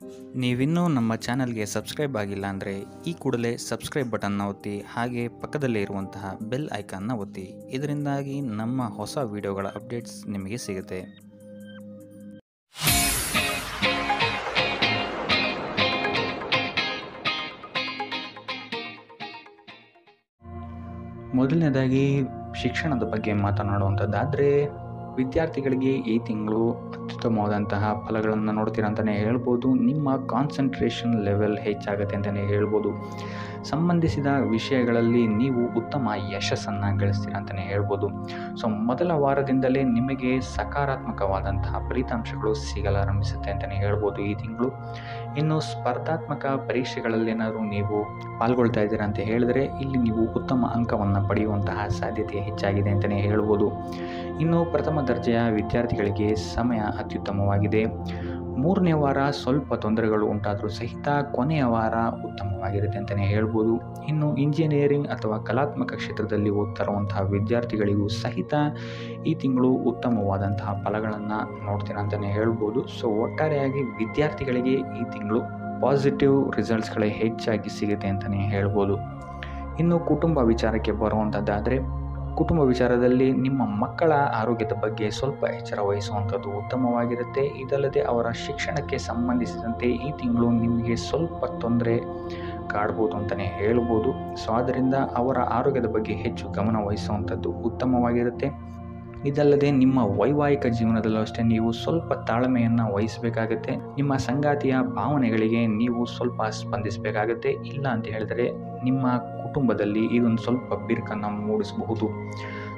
ನೀವಿನ್ನೂ ನಮ್ಮ ಚಾನಲ್ಗೆ ಸಬ್ಸ್ಕ್ರೈಬ್ ಆಗಿಲ್ಲ ಅಂದರೆ ಈ ಕೂಡಲೇ ಸಬ್ಸ್ಕ್ರೈಬ್ ಬಟನ್ನ ಒತ್ತಿ ಹಾಗೆ ಪಕ್ಕದಲ್ಲೇ ಇರುವಂತಹ ಬೆಲ್ ಐಕಾನ್ನ ಒತ್ತಿ. ಇದರಿಂದಾಗಿ ನಮ್ಮ ಹೊಸ ವಿಡಿಯೋಗಳ ಅಪ್ಡೇಟ್ಸ್ ನಿಮಗೆ ಸಿಗುತ್ತೆ. ಮೊದಲನೇದಾಗಿ ಶಿಕ್ಷಣದ ಬಗ್ಗೆ ಮಾತನಾಡುವಂಥದ್ದಾದರೆ, ವಿದ್ಯಾರ್ಥಿಗಳಿಗೆ ಈ ತಿಂಗಳು ಅತ್ಯುತ್ತಮವಾದಂತಹ ಫಲಗಳನ್ನು ನೋಡ್ತೀರಾ ಅಂತಲೇ ಹೇಳ್ಬೋದು. ನಿಮ್ಮ ಕಾನ್ಸಂಟ್ರೇಷನ್ ಲೆವೆಲ್ ಹೆಚ್ಚಾಗುತ್ತೆ ಅಂತಲೇ ಹೇಳ್ಬೋದು. ಸಂಬಂಧಿಸಿದ ವಿಷಯಗಳಲ್ಲಿ ನೀವು ಉತ್ತಮ ಯಶಸ್ಸನ್ನು ಗಳಿಸ್ತೀರಾ ಅಂತಲೇ ಹೇಳ್ಬೋದು. ಸೊ ಮೊದಲ ವಾರದಿಂದಲೇ ನಿಮಗೆ ಸಕಾರಾತ್ಮಕವಾದಂತಹ ಫಲಿತಾಂಶಗಳು ಸಿಗಲಾರಂಭಿಸುತ್ತೆ ಅಂತಲೇ ಹೇಳ್ಬೋದು ಈ ತಿಂಗಳು. ಇನ್ನು ಸ್ಪರ್ಧಾತ್ಮಕ ಪರೀಕ್ಷೆಗಳಲ್ಲೇನಾದರೂ ನೀವು ಪಾಲ್ಗೊಳ್ತಾ ಇದ್ದೀರಾ ಅಂತ ಹೇಳಿದ್ರೆ ಇಲ್ಲಿ ನೀವು ಉತ್ತಮ ಅಂಕವನ್ನು ಪಡೆಯುವಂತಹ ಸಾಧ್ಯತೆ ಹೆಚ್ಚಾಗಿದೆ ಅಂತಲೇ ಹೇಳ್ಬೋದು. ಇನ್ನು ಪ್ರಥಮ ದರ್ಜೆಯ ವಿದ್ಯಾರ್ಥಿಗಳಿಗೆ ಸಮಯ ಅತ್ಯುತ್ತಮವಾಗಿದೆ. ಮೂರನೇ ವಾರ ಸ್ವಲ್ಪ ತೊಂದರೆಗಳು ಉಂಟಾದರೂ ಸಹಿತ ಕೊನೆಯ ವಾರ ಉತ್ತಮವಾಗಿರುತ್ತೆ ಅಂತಲೇ ಹೇಳ್ಬೋದು. ಇನ್ನು ಇಂಜಿನಿಯರಿಂಗ್ ಅಥವಾ ಕಲಾತ್ಮಕ ಕ್ಷೇತ್ರದಲ್ಲಿ ಓದ್ತಿರುವಂತಹ ವಿದ್ಯಾರ್ಥಿಗಳಿಗೂ ಸಹಿತ ಈ ತಿಂಗಳು ಉತ್ತಮವಾದಂತಹ ಫಲಗಳನ್ನು ನೋಡ್ತೀರಾ ಅಂತಲೇ ಹೇಳ್ಬೋದು. ಸೊ ಒಟ್ಟಾರೆಯಾಗಿ ವಿದ್ಯಾರ್ಥಿಗಳಿಗೆ ಈ ತಿಂಗಳು ಪಾಸಿಟಿವ್ ರಿಸಲ್ಟ್ಸ್ಗಳೇ ಹೆಚ್ಚಾಗಿ ಸಿಗುತ್ತೆ ಅಂತಲೇ ಹೇಳ್ಬೋದು. ಇನ್ನು ಕುಟುಂಬ ವಿಚಾರಕ್ಕೆ ಬರುವಂಥದ್ದಾದರೆ, ಕುಟುಂಬ ವಿಚಾರದಲ್ಲಿ ನಿಮ್ಮ ಮಕ್ಕಳ ಆರೋಗ್ಯದ ಬಗ್ಗೆ ಸ್ವಲ್ಪ ಎಚ್ಚರ ವಹಿಸುವಂಥದ್ದು ಉತ್ತಮವಾಗಿರುತ್ತೆ. ಇದಲ್ಲದೆ ಅವರ ಶಿಕ್ಷಣಕ್ಕೆ ಸಂಬಂಧಿಸಿದಂತೆ ಈ ತಿಂಗಳು ನಿಮಗೆ ಸ್ವಲ್ಪ ತೊಂದರೆ ಕಾಡ್ಬೋದು ಅಂತಲೇ ಹೇಳ್ಬೋದು. ಸೊ ಆದ್ದರಿಂದ ಅವರ ಆರೋಗ್ಯದ ಬಗ್ಗೆ ಹೆಚ್ಚು ಗಮನ ವಹಿಸುವಂಥದ್ದು ಉತ್ತಮವಾಗಿರುತ್ತೆ. ಇದಲ್ಲದೆ ನಿಮ್ಮ ವೈವಾಹಿಕ ಜೀವನದಲ್ಲೂ ಅಷ್ಟೇ ನೀವು ಸ್ವಲ್ಪ ತಾಳ್ಮೆಯನ್ನು ವಹಿಸಬೇಕಾಗತ್ತೆ. ನಿಮ್ಮ ಸಂಗಾತಿಯ ಭಾವನೆಗಳಿಗೆ ನೀವು ಸ್ವಲ್ಪ ಸ್ಪಂದಿಸಬೇಕಾಗತ್ತೆ. ಇಲ್ಲ ಅಂತ ಹೇಳಿದರೆ ನಿಮ್ಮ ಕುಟುಂಬದಲ್ಲಿ ಇದೊಂದು ಸ್ವಲ್ಪ ಬಿರುಕನ್ನು ಮೂಡಿಸಬಹುದು.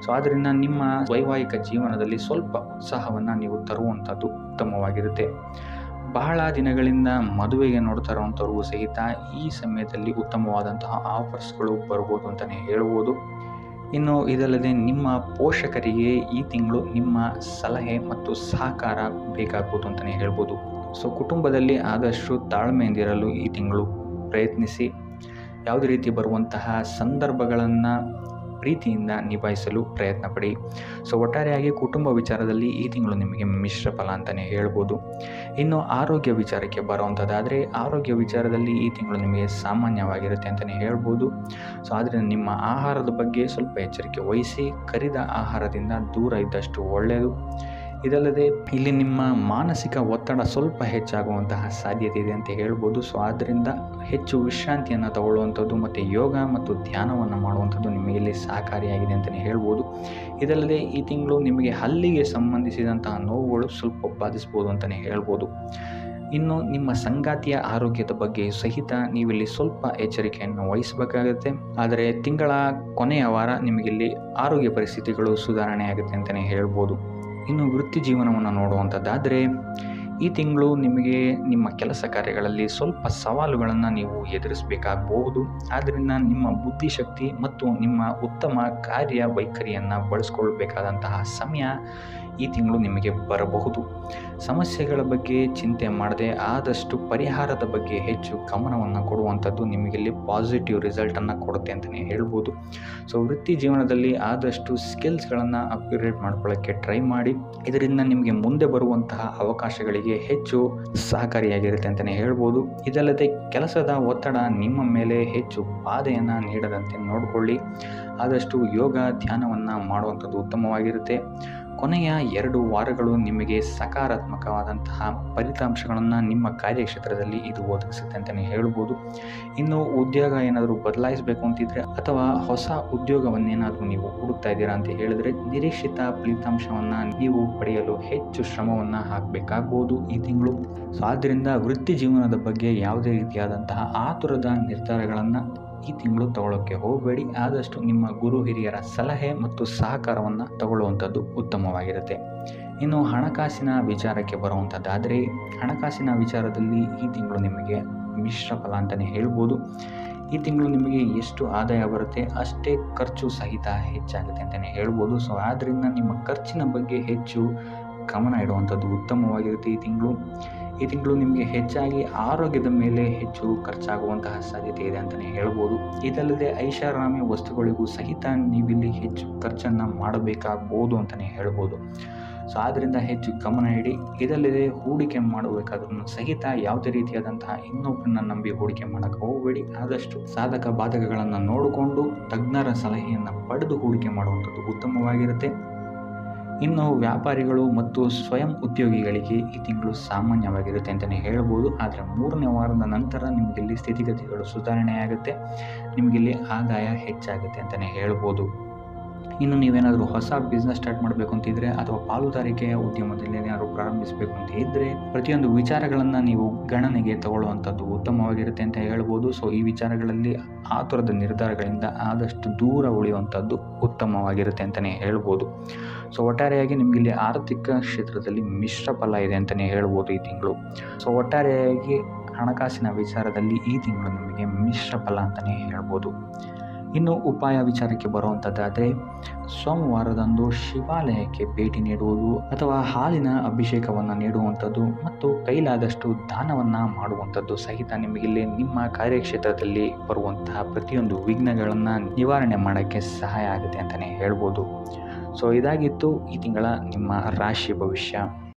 ಸೊ ಆದ್ದರಿಂದ ನಿಮ್ಮ ವೈವಾಹಿಕ ಜೀವನದಲ್ಲಿ ಸ್ವಲ್ಪ ಉತ್ಸಾಹವನ್ನು ನೀವು ತರುವಂಥದ್ದು ಉತ್ತಮವಾಗಿರುತ್ತೆ. ಬಹಳ ದಿನಗಳಿಂದ ಮದುವೆಗೆ ನೋಡ್ತಾ ಇರುವಂಥವ್ರಿಗೂ ಸಹಿತ ಈ ಸಮಯದಲ್ಲಿ ಉತ್ತಮವಾದಂತಹ ಆಫರ್ಸ್ಗಳು ಬರ್ಬೋದು ಅಂತಲೇ ಹೇಳ್ಬೋದು. ಇನ್ನು ಇದಲ್ಲದೆ ನಿಮ್ಮ ಪೋಷಕರಿಗೆ ಈ ತಿಂಗಳು ನಿಮ್ಮ ಸಲಹೆ ಮತ್ತು ಸಹಕಾರ ಬೇಕಾಗ್ಬೋದು ಅಂತಲೇ ಹೇಳ್ಬೋದು. ಸೊ ಕುಟುಂಬದಲ್ಲಿ ಆದಷ್ಟು ತಾಳ್ಮೆಯಿಂದಿರಲು ಈ ತಿಂಗಳು ಪ್ರಯತ್ನಿಸಿ. ಯಾವುದೇ ರೀತಿ ಬರುವಂತಹ ಸಂದರ್ಭಗಳನ್ನು ಪ್ರೀತಿಯಿಂದ ನಿಭಾಯಿಸಲು ಪ್ರಯತ್ನ ಪಡಿ. ಸೊ ಒಟ್ಟಾರೆಯಾಗಿ ಕುಟುಂಬ ವಿಚಾರದಲ್ಲಿ ಈ ತಿಂಗಳು ನಿಮಗೆ ಮಿಶ್ರ ಫಲ ಅಂತಲೇ ಹೇಳ್ಬೋದು. ಇನ್ನು ಆರೋಗ್ಯ ವಿಚಾರಕ್ಕೆ ಬರುವಂಥದ್ದಾದರೆ, ಆರೋಗ್ಯ ವಿಚಾರದಲ್ಲಿ ಈ ತಿಂಗಳು ನಿಮಗೆ ಸಾಮಾನ್ಯವಾಗಿರುತ್ತೆ ಅಂತಲೇ ಹೇಳ್ಬೋದು. ಸೊ ಆದ್ದರಿಂದ ನಿಮ್ಮ ಆಹಾರದ ಬಗ್ಗೆ ಸ್ವಲ್ಪ ಎಚ್ಚರಿಕೆ ವಹಿಸಿ. ಕರಿದ ಆಹಾರದಿಂದ ದೂರ ಇದ್ದಷ್ಟು ಒಳ್ಳೆಯದು. ಇದಲ್ಲದೆ ಇಲ್ಲಿ ನಿಮ್ಮ ಮಾನಸಿಕ ಒತ್ತಡ ಸ್ವಲ್ಪ ಹೆಚ್ಚಾಗುವಂತಹ ಸಾಧ್ಯತೆ ಇದೆ ಅಂತ ಹೇಳ್ಬೋದು. ಸೊ ಆದ್ದರಿಂದ ಹೆಚ್ಚು ವಿಶ್ರಾಂತಿಯನ್ನು ತಗೊಳ್ಳುವಂಥದ್ದು ಮತ್ತು ಯೋಗ ಮತ್ತು ಧ್ಯಾನವನ್ನು ಮಾಡುವಂಥದ್ದು ನಿಮಗೆ ಇಲ್ಲಿ ಸಹಕಾರಿಯಾಗಿದೆ ಅಂತಲೇ ಹೇಳ್ಬೋದು. ಇದಲ್ಲದೆ ಈ ತಿಂಗಳು ನಿಮಗೆ ಹಲ್ಲಿಗೆ ಸಂಬಂಧಿಸಿದಂತಹ ನೋವುಗಳು ಸ್ವಲ್ಪ ಬಾಧಿಸ್ಬೋದು ಅಂತಲೇ ಹೇಳ್ಬೋದು. ಇನ್ನು ನಿಮ್ಮ ಸಂಗಾತಿಯ ಆರೋಗ್ಯದ ಬಗ್ಗೆ ಸಹಿತ ನೀವಿಲ್ಲಿ ಸ್ವಲ್ಪ ಎಚ್ಚರಿಕೆಯನ್ನು ವಹಿಸಬೇಕಾಗುತ್ತೆ. ಆದರೆ ತಿಂಗಳ ಕೊನೆಯ ವಾರ ನಿಮಗಿಲ್ಲಿ ಆರೋಗ್ಯ ಪರಿಸ್ಥಿತಿಗಳು ಸುಧಾರಣೆ ಆಗುತ್ತೆ ಅಂತಲೇ ಹೇಳ್ಬೋದು. ಇನ್ನು ವೃತ್ತಿ ಜೀವನವನ್ನು ನೋಡುವಂಥದ್ದಾದರೆ, ಈ ತಿಂಗಳು ನಿಮಗೆ ನಿಮ್ಮ ಕೆಲಸ ಕಾರ್ಯಗಳಲ್ಲಿ ಸ್ವಲ್ಪ ಸವಾಲುಗಳನ್ನು ನೀವು ಎದುರಿಸಬೇಕಾಗಬಹುದು. ಆದ್ದರಿಂದ ನಿಮ್ಮ ಬುದ್ಧಿಶಕ್ತಿ ಮತ್ತು ನಿಮ್ಮ ಉತ್ತಮ ಕಾರ್ಯವೈಖರಿಯನ್ನು ಬಳಸ್ಕೊಳ್ಬೇಕಾದಂತಹ ಸಮಯ ಈ ತಿಂಗಳು ನಿಮಗೆ ಬರಬಹುದು. ಸಮಸ್ಯೆಗಳ ಬಗ್ಗೆ ಚಿಂತೆ ಮಾಡದೆ ಆದಷ್ಟು ಪರಿಹಾರದ ಬಗ್ಗೆ ಹೆಚ್ಚು ಗಮನವನ್ನು ಕೊಡುವಂಥದ್ದು ನಿಮಗಿಲ್ಲಿ ಪಾಸಿಟಿವ್ ರಿಸಲ್ಟನ್ನು ಕೊಡುತ್ತೆ ಅಂತಲೇ ಹೇಳ್ಬೋದು. ಸೊ ವೃತ್ತಿ ಜೀವನದಲ್ಲಿ ಆದಷ್ಟು ಸ್ಕಿಲ್ಸ್ಗಳನ್ನು ಅಪ್ಗ್ರೇಡ್ ಮಾಡ್ಕೊಳ್ಳೋಕ್ಕೆ ಟ್ರೈ ಮಾಡಿ. ಇದರಿಂದ ನಿಮಗೆ ಮುಂದೆ ಬರುವಂತಹ ಅವಕಾಶಗಳಿಗೆ ಹೆಚ್ಚು ಸಹಕಾರಿಯಾಗಿರುತ್ತೆ ಅಂತಲೇ ಹೇಳ್ಬೋದು. ಇದಲ್ಲದೆ ಕೆಲಸದ ಒತ್ತಡ ನಿಮ್ಮ ಮೇಲೆ ಹೆಚ್ಚು ಬಾಧೆಯನ್ನು ನೀಡದಂತೆ ನೋಡಿಕೊಳ್ಳಿ. ಆದಷ್ಟು ಯೋಗ ಧ್ಯಾನವನ್ನು ಮಾಡುವಂಥದ್ದು ಉತ್ತಮವಾಗಿರುತ್ತೆ. ಕೊನೆಯ 2 ವಾರಗಳು ನಿಮಗೆ ಸಕಾರಾತ್ಮಕವಾದಂತಹ ಫಲಿತಾಂಶಗಳನ್ನು ನಿಮ್ಮ ಕಾರ್ಯಕ್ಷೇತ್ರದಲ್ಲಿ ಇದು ಒದಗಿಸುತ್ತೆ ಅಂತಲೇ ಹೇಳ್ಬೋದು. ಇನ್ನು ಉದ್ಯೋಗ ಏನಾದರೂ ಬದಲಾಯಿಸಬೇಕು ಅಂತಿದ್ರೆ ಅಥವಾ ಹೊಸ ಉದ್ಯೋಗವನ್ನೇನಾದರೂ ನೀವು ಹುಡುಕ್ತಾ ಇದ್ದೀರಾ ಅಂತ ಹೇಳಿದ್ರೆ ನಿರೀಕ್ಷಿತ ಫಲಿತಾಂಶವನ್ನು ನೀವು ಪಡೆಯಲು ಹೆಚ್ಚು ಶ್ರಮವನ್ನು ಹಾಕಬೇಕಾಗ್ಬೋದು ಈ ತಿಂಗಳು. ಸೊ ಆದ್ದರಿಂದ ವೃತ್ತಿ ಜೀವನದ ಬಗ್ಗೆ ಯಾವುದೇ ರೀತಿಯಾದಂತಹ ಆತುರದ ನಿರ್ಧಾರಗಳನ್ನು ಈ ತಿಂಗಳು ತಗೊಳ್ಳೋಕ್ಕೆ ಹೋಗಬೇಡಿ. ಆದಷ್ಟು ನಿಮ್ಮ ಗುರು ಹಿರಿಯರ ಸಲಹೆ ಮತ್ತು ಸಹಕಾರವನ್ನು ತಗೊಳ್ಳುವಂಥದ್ದು ಉತ್ತಮವಾಗಿರುತ್ತೆ. ಇನ್ನು ಹಣಕಾಸಿನ ವಿಚಾರಕ್ಕೆ ಬರುವಂಥದ್ದಾದರೆ, ಹಣಕಾಸಿನ ವಿಚಾರದಲ್ಲಿ ಈ ತಿಂಗಳು ನಿಮಗೆ ಮಿಶ್ರ ಫಲ ಅಂತಲೇ ಹೇಳ್ಬೋದು. ಈ ತಿಂಗಳು ನಿಮಗೆ ಎಷ್ಟು ಆದಾಯ ಬರುತ್ತೆ ಅಷ್ಟೇ ಖರ್ಚು ಸಹಿತ ಹೆಚ್ಚಾಗುತ್ತೆ ಅಂತಲೇ ಹೇಳ್ಬೋದು. ಸೊ ಆದ್ದರಿಂದ ನಿಮ್ಮ ಖರ್ಚಿನ ಬಗ್ಗೆ ಹೆಚ್ಚು ಗಮನ ಇಡುವಂಥದ್ದು ಉತ್ತಮವಾಗಿರುತ್ತೆ ಈ ತಿಂಗಳು ನಿಮಗೆ ಹೆಚ್ಚಾಗಿ ಆರೋಗ್ಯದ ಮೇಲೆ ಹೆಚ್ಚು ಖರ್ಚಾಗುವಂತಹ ಸಾಧ್ಯತೆ ಇದೆ ಅಂತಲೇ ಹೇಳ್ಬೋದು. ಇದಲ್ಲದೆ ಐಷಾರಾಮಿ ವಸ್ತುಗಳಿಗೂ ಸಹಿತ ನೀವಿಲ್ಲಿ ಹೆಚ್ಚು ಖರ್ಚನ್ನು ಮಾಡಬೇಕಾಗ್ಬೋದು ಅಂತಲೇ ಹೇಳ್ಬೋದು. ಸೊ ಆದ್ದರಿಂದ ಹೆಚ್ಚು ಗಮನ ಇಡಿ. ಇದಲ್ಲದೆ ಹೂಡಿಕೆ ಮಾಡಬೇಕಾದ್ರೂ ಸಹಿತ ಯಾವುದೇ ರೀತಿಯಾದಂತಹ ಇನ್ನೊಬ್ಬರನ್ನ ನಂಬಿ ಹೂಡಿಕೆ ಮಾಡೋಕ್ಕೆ ಹೋಗಬೇಡಿ. ಆದಷ್ಟು ಸಾಧಕ ಬಾಧಕಗಳನ್ನು ನೋಡಿಕೊಂಡು ತಜ್ಞರ ಸಲಹೆಯನ್ನು ಪಡೆದು ಹೂಡಿಕೆ ಮಾಡುವಂಥದ್ದು ಉತ್ತಮವಾಗಿರುತ್ತೆ. ಇನ್ನು ವ್ಯಾಪಾರಿಗಳು ಮತ್ತು ಸ್ವಯಂ ಉದ್ಯೋಗಿಗಳಿಗೆ ಈ ತಿಂಗಳು ಸಾಮಾನ್ಯವಾಗಿರುತ್ತೆ ಅಂತಲೇ ಹೇಳ್ಬೋದು. ಆದರೆ 3ನೇ ವಾರದ ನಂತರ ನಿಮಗಿಲ್ಲಿ ಸ್ಥಿತಿಗತಿಗಳು ಸುಧಾರಣೆ ಆಗುತ್ತೆ, ನಿಮಗಿಲ್ಲಿ ಆದಾಯ ಹೆಚ್ಚಾಗುತ್ತೆ ಅಂತಲೇ ಹೇಳ್ಬೋದು. ಇನ್ನು ನೀವೇನಾದರೂ ಹೊಸ ಬಿಸ್ನೆಸ್ ಸ್ಟಾರ್ಟ್ ಮಾಡಬೇಕು ಅಂತಿದ್ರೆ ಅಥವಾ ಪಾಲುದಾರಿಕೆಯ ಉದ್ಯಮದಲ್ಲಿ ಏನಾದರೂ ಪ್ರಾರಂಭಿಸಬೇಕು ಅಂತ ಇದ್ದರೆ ಪ್ರತಿಯೊಂದು ವಿಚಾರಗಳನ್ನು ನೀವು ಗಣನೆಗೆ ತಗೊಳ್ಳುವಂಥದ್ದು ಉತ್ತಮವಾಗಿರುತ್ತೆ ಅಂತ ಹೇಳ್ಬೋದು. ಸೊ ಈ ವಿಚಾರಗಳಲ್ಲಿ ಆತುರದ ನಿರ್ಧಾರಗಳಿಂದ ಆದಷ್ಟು ದೂರ ಉಳಿಯುವಂಥದ್ದು ಉತ್ತಮವಾಗಿರುತ್ತೆ ಅಂತಲೇ ಹೇಳ್ಬೋದು. ಸೊ ಒಟ್ಟಾರೆಯಾಗಿ ನಿಮಗಿಲ್ಲಿ ಆರ್ಥಿಕ ಕ್ಷೇತ್ರದಲ್ಲಿ ಮಿಶ್ರ ಫಲ ಇದೆ ಅಂತಲೇ ಹೇಳ್ಬೋದು ಈ ತಿಂಗಳು. ಸೊ ಒಟ್ಟಾರೆಯಾಗಿ ಹಣಕಾಸಿನ ವಿಚಾರದಲ್ಲಿ ಈ ತಿಂಗಳು ನಿಮಗೆ ಮಿಶ್ರ ಫಲ ಅಂತಲೇ ಹೇಳ್ಬೋದು. ಇನ್ನು ಉಪಾಯ ವಿಚಾರಕ್ಕೆ ಬರುವಂಥದ್ದಾದರೆ ಸೋಮವಾರದಂದು ಶಿವಾಲಯಕ್ಕೆ ಭೇಟಿ ನೀಡುವುದು ಅಥವಾ ಹಾಲಿನ ಅಭಿಷೇಕವನ್ನು ನೀಡುವಂಥದ್ದು ಮತ್ತು ಕೈಲಾದಷ್ಟು ದಾನವನ್ನು ಮಾಡುವಂಥದ್ದು ಸಹಿತ ನಿಮಗಿಲ್ಲಿ ನಿಮ್ಮ ಕಾರ್ಯಕ್ಷೇತ್ರದಲ್ಲಿ ಬರುವಂತಹ ಪ್ರತಿಯೊಂದು ವಿಘ್ನಗಳನ್ನು ನಿವಾರಣೆ ಮಾಡೋಕ್ಕೆ ಸಹಾಯ ಆಗುತ್ತೆ ಅಂತಲೇ ಹೇಳ್ಬೋದು. ಸೊ ಇದಾಗಿತ್ತು ಈ ತಿಂಗಳ ನಿಮ್ಮ ರಾಶಿ ಭವಿಷ್ಯ.